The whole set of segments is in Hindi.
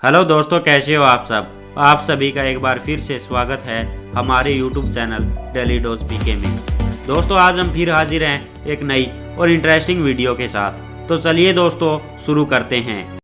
हेलो दोस्तों, कैसे हो आप सब। आप सभी का एक बार फिर से स्वागत है हमारे YouTube चैनल डेली डोज पीके में। दोस्तों, आज हम फिर हाजिर हैं एक नई और इंटरेस्टिंग वीडियो के साथ। तो चलिए दोस्तों, शुरू करते हैं।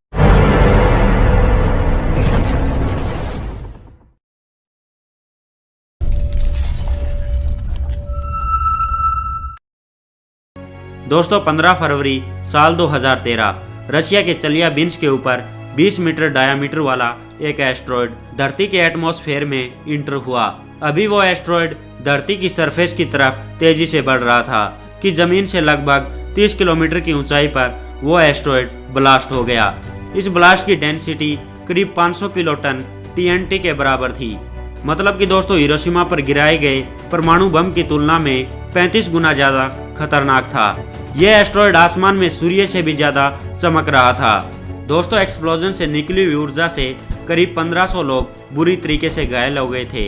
दोस्तों, 15 फरवरी साल 2013 रशिया के चेल्याबिंस्क के ऊपर 20 मीटर डायामीटर वाला एक एस्ट्रॉयड धरती के एटमॉस्फेयर में इंटर हुआ। अभी वो एस्ट्रॉयड धरती की सरफेस की तरफ तेजी से बढ़ रहा था कि जमीन से लगभग 30 किलोमीटर की ऊंचाई पर वो एस्ट्रॉयड ब्लास्ट हो गया। इस ब्लास्ट की डेंसिटी करीब 500 किलोटन TNT के बराबर थी। मतलब कि दोस्तों, हिरोशिमा पर गिराए गए परमाणु बम की तुलना में 35 गुना ज्यादा खतरनाक था। यह एस्ट्रॉयड आसमान में सूर्य से भी ज्यादा चमक रहा था। दोस्तों, एक्सप्लोजन से निकली हुई ऊर्जा से करीब 1500 लोग बुरी तरीके से घायल हो गए थे।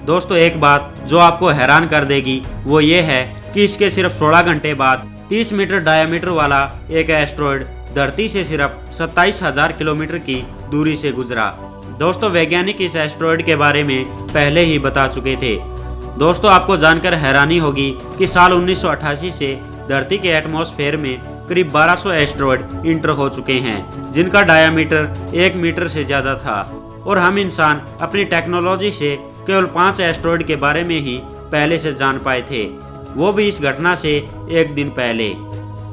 दोस्तों, एक बात जो आपको हैरान कर देगी वो ये है कि इसके सिर्फ 16 घंटे बाद 30 मीटर डायामीटर वाला एक एस्ट्रॉयड धरती से सिर्फ 27,000 किलोमीटर की दूरी से गुजरा। दोस्तों, वैज्ञानिक इस एस्ट्रॉयड के बारे में पहले ही बता चुके थे। दोस्तों, आपको जानकर हैरानी होगी कि साल 1988 से धरती के एटमॉस्फेयर में करीब 1200 एस्ट्रॉयड इंटर हो चुके हैं, जिनका डायामीटर 1 मीटर से ज्यादा था। और हम इंसान अपनी टेक्नोलॉजी से केवल 5 एस्ट्रॉयड के बारे में ही पहले से जान पाए थे, वो भी इस घटना से एक दिन पहले।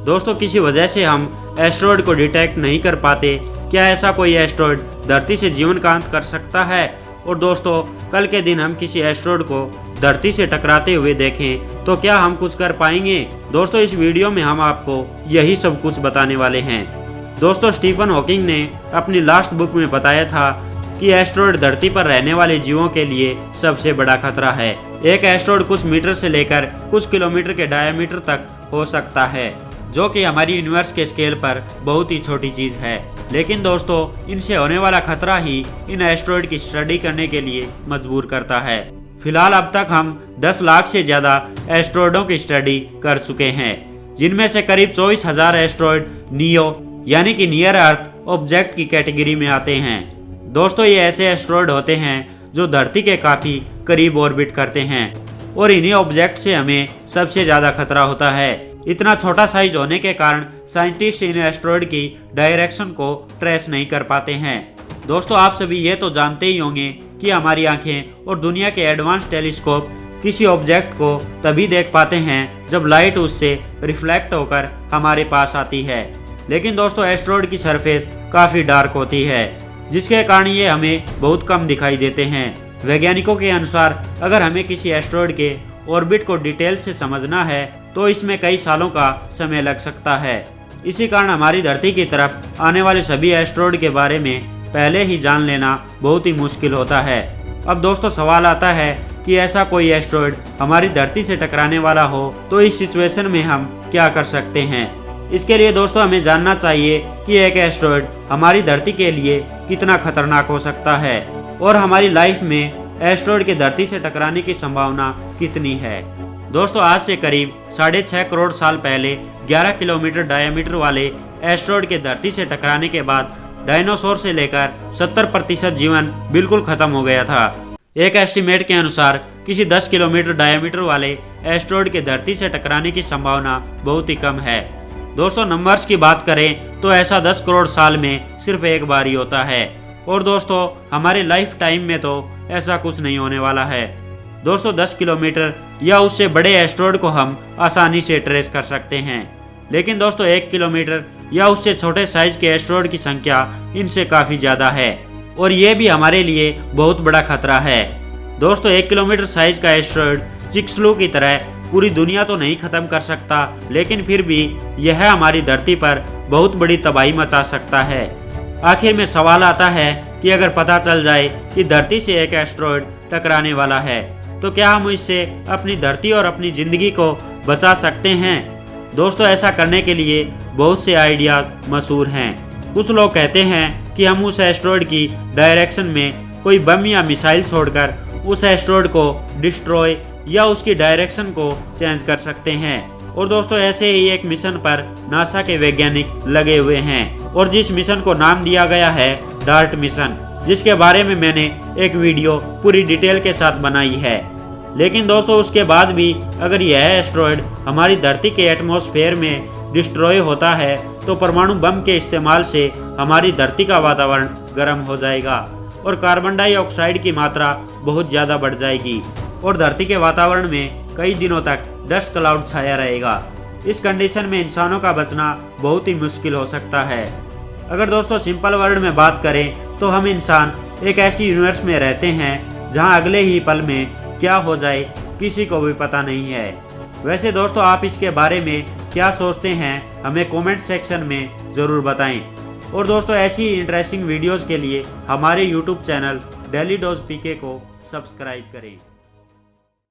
दोस्तों, किसी वजह से हम एस्ट्रॉयड को डिटेक्ट नहीं कर पाते। क्या ऐसा कोई एस्ट्रॉयड धरती से जीवन का अंत कर सकता है? और दोस्तों, कल के दिन हम किसी एस्ट्रॉयड को धरती से टकराते हुए देखें तो क्या हम कुछ कर पाएंगे? दोस्तों, इस वीडियो में हम आपको यही सब कुछ बताने वाले हैं। दोस्तों, स्टीफन हॉकिंग ने अपनी लास्ट बुक में बताया था कि एस्ट्रॉयड धरती पर रहने वाले जीवों के लिए सबसे बड़ा खतरा है। एक एस्ट्रॉयड कुछ मीटर से लेकर कुछ किलोमीटर के डायामीटर तक हो सकता है, जो कि हमारी यूनिवर्स के स्केल पर बहुत ही छोटी चीज है। लेकिन दोस्तों, इनसे होने वाला खतरा ही इन एस्ट्रॉयड की स्टडी करने के लिए मजबूर करता है। फिलहाल अब तक हम 10 लाख से ज्यादा एस्ट्रॉयडों की स्टडी कर चुके हैं, जिनमें से करीब 24,000 एस्ट्रॉयड नियो यानी कि नियर अर्थ ऑब्जेक्ट की कैटेगरी में आते हैं। दोस्तों, ये ऐसे एस्ट्रॉयड होते हैं जो धरती के काफी करीब ऑर्बिट करते हैं और इन्हीं ऑब्जेक्ट से हमें सबसे ज्यादा खतरा होता है। इतना छोटा साइज होने के कारण साइंटिस्ट इन एस्ट्रॉयड की डायरेक्शन को ट्रेस नहीं कर पाते हैं। दोस्तों, आप सभी ये तो जानते ही होंगे कि हमारी आंखें और दुनिया के एडवांस टेलीस्कोप किसी ऑब्जेक्ट को तभी देख पाते हैं जब लाइट उससे रिफ्लेक्ट होकर हमारे पास आती है। लेकिन दोस्तों, एस्ट्रॉयड की सरफेस काफी डार्क होती है, जिसके कारण ये हमें बहुत कम दिखाई देते हैं। वैज्ञानिकों के अनुसार अगर हमें किसी एस्ट्रॉयड के ऑर्बिट को डिटेल से समझना है तो इसमें कई सालों का समय लग सकता है। इसी कारण हमारी धरती की तरफ आने वाले सभी एस्ट्रॉयड के बारे में पहले ही जान लेना बहुत ही मुश्किल होता है। अब दोस्तों, सवाल आता है कि ऐसा कोई एस्ट्रॉयड हमारी धरती से टकराने वाला हो तो इस सिचुएशन में हम क्या कर सकते हैं? इसके लिए दोस्तों, हमें जानना चाहिए कि एक एस्ट्रॉयड हमारी धरती के लिए कितना खतरनाक हो सकता है और हमारी लाइफ में एस्ट्रॉयड के धरती से टकराने की संभावना कितनी है। दोस्तों, आज से करीब 6.5 करोड़ साल पहले 11 किलोमीटर डायामीटर वाले एस्ट्रॉयड के धरती से टकराने के बाद डायनासोर से लेकर 70% जीवन बिल्कुल खत्म हो गया था। एक एस्टीमेट के अनुसार किसी 10 किलोमीटर डायमीटर वाले एस्ट्रॉयड के धरती से टकराने की संभावना बहुत ही कम है। दोस्तों, नंबर्स की बात करें तो ऐसा 10 करोड़ साल में सिर्फ एक बार ही होता है। और दोस्तों, हमारे लाइफ टाइम में तो ऐसा कुछ नहीं होने वाला है। दोस्तों, 10 किलोमीटर या उससे बड़े एस्ट्रॉयड को हम आसानी से ट्रेस कर सकते हैं। लेकिन दोस्तों, 1 किलोमीटर या उससे छोटे साइज के एस्ट्रॉयड की संख्या इनसे काफी ज्यादा है और ये भी हमारे लिए बहुत बड़ा खतरा है। दोस्तों, 1 किलोमीटर साइज का एस्ट्रॉयड चिक्सलू की तरह पूरी दुनिया तो नहीं खत्म कर सकता, लेकिन फिर भी यह हमारी धरती पर बहुत बड़ी तबाही मचा सकता है। आखिर में सवाल आता है कि अगर पता चल जाए कि धरती से एक एस्ट्रॉयड टकराने वाला है तो क्या हम इससे अपनी धरती और अपनी जिंदगी को बचा सकते हैं? दोस्तों, ऐसा करने के लिए बहुत से आइडियाज मशहूर हैं। कुछ लोग कहते हैं कि हम उस एस्ट्रॉयड की डायरेक्शन में कोई बम या मिसाइल छोड़कर उस एस्ट्रॉयड को डिस्ट्रॉय या उसकी डायरेक्शन को चेंज कर सकते हैं। और दोस्तों ऐसे ही एक मिशन पर नासा के वैज्ञानिक लगे हुए हैं और जिस मिशन को नाम दिया गया है डार्ट मिशन, जिसके बारे में मैंने एक वीडियो पूरी डिटेल के साथ बनाई है। लेकिन दोस्तों उसके बाद भी अगर यह एस्ट्रॉयड हमारी धरती के एटमॉस्फेयर में डिस्ट्रॉय होता है तो परमाणु बम के इस्तेमाल से हमारी धरती का वातावरण गर्म हो जाएगा और कार्बन डाइऑक्साइड की मात्रा बहुत ज़्यादा बढ़ जाएगी और धरती के वातावरण में कई दिनों तक डस्ट क्लाउड छाया रहेगा। इस कंडीशन में इंसानों का बचना बहुत ही मुश्किल हो सकता है। अगर दोस्तों सिंपल वर्ड में बात करें तो हम इंसान एक ऐसी यूनिवर्स में रहते हैं जहां अगले ही पल में क्या हो जाए किसी को भी पता नहीं है। वैसे दोस्तों आप इसके बारे में क्या सोचते हैं हमें कमेंट सेक्शन में ज़रूर बताएं। और दोस्तों ऐसी इंटरेस्टिंग वीडियोस के लिए हमारे यूट्यूब चैनल डेली डोज पीके को सब्सक्राइब करें।